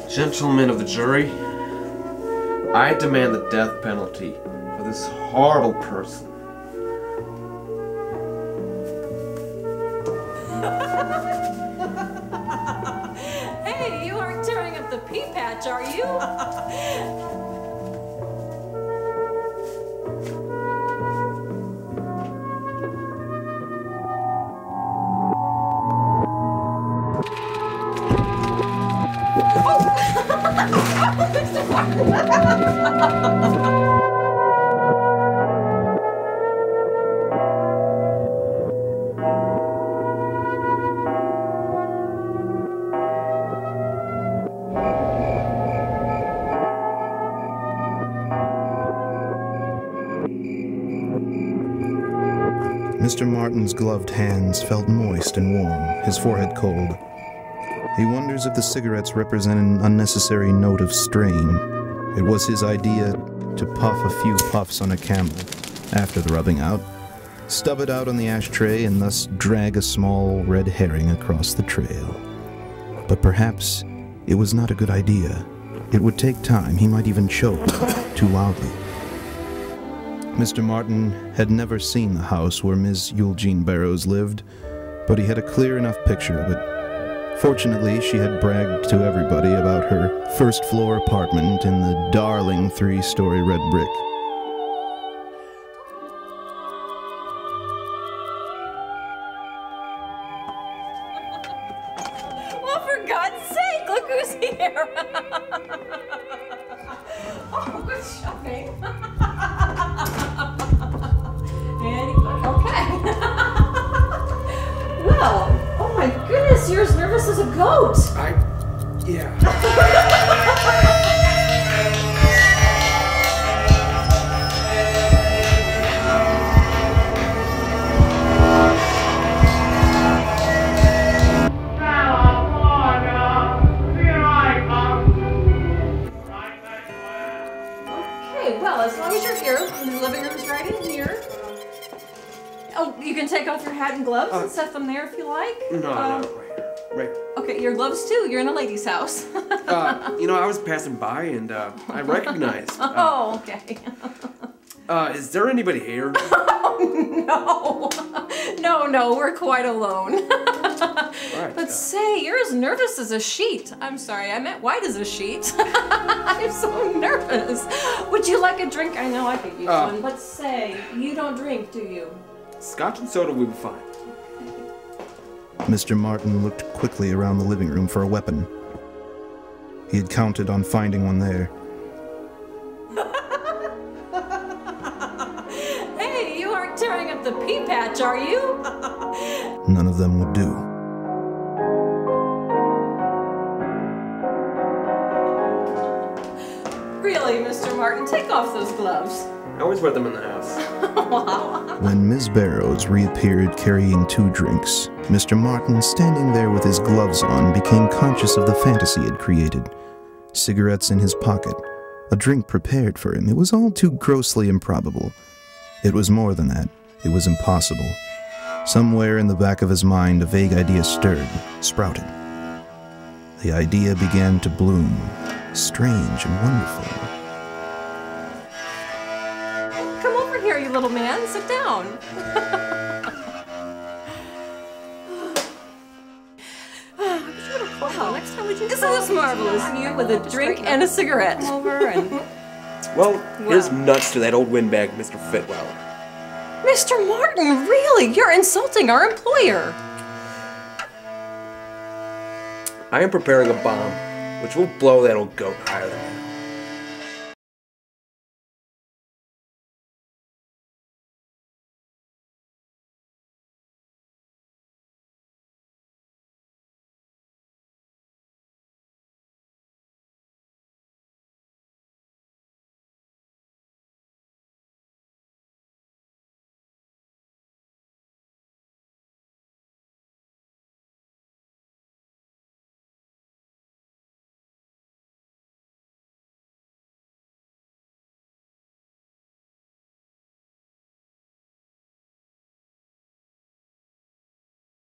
Gentlemen of the jury, I demand the death penalty for this horrible person. Hey, you aren't tearing up the pea patch, are you? Mr. Martin's gloved hands felt moist and warm, his forehead cold. He wonders if the cigarettes represent an unnecessary note of strain. It was his idea to puff a few puffs on a Camel after the rubbing out, stub it out on the ashtray, and thus drag a small red herring across the trail. But perhaps it was not a good idea. It would take time. He might even choke too loudly. Mr. Martin had never seen the house where Ms. Eugene Barrows lived, but he had a clear enough picture of it. Fortunately, she had bragged to everybody about her first-floor apartment in the darling 3-story red brick. Well, for God's sake, look who's here! Oh, good shopping! Okay. Well, oh my goodness, you're as nervous as a goat. Yeah. Okay, well, as long as you're here, the living room's right in here. Oh, you can take off your hat and gloves and set them there if you like. No, right. Okay, your gloves too. You're in a lady's house. I was passing by and I recognized. Oh, okay. Is there anybody here? Oh, no, we're quite alone. Right, but say, you're as nervous as a sheet. I'm sorry, I meant white as a sheet. I'm so nervous. Would you like a drink? I know I could use one, but say, you don't drink, do you? Scotch and soda would be fine. Mr. Martin looked quickly around the living room for a weapon. He had counted on finding one there. Hey, you aren't tearing up the pea patch, are you? None of them would do. Really, Mr. Martin, take off those gloves. I always wear them in the house. Wow. When Ms. Barrows reappeared carrying 2 drinks, Mr. Martin, standing there with his gloves on, became conscious of the fantasy he had created. Cigarettes in his pocket, a drink prepared for him. It was all too grossly improbable. It was more than that. It was impossible. Somewhere in the back of his mind, a vague idea stirred, sprouted. The idea began to bloom, strange and wonderful. Come over here, you little man. Sit down. Wow, next time would you Isn't this marvelous? You with a drink and a cigarette. Come over and... Well, here's nuts to that old windbag, Mr. Fitwell. Mr. Martin, really? You're insulting our employer. I am preparing a bomb, which will blow that old goat higher than hell.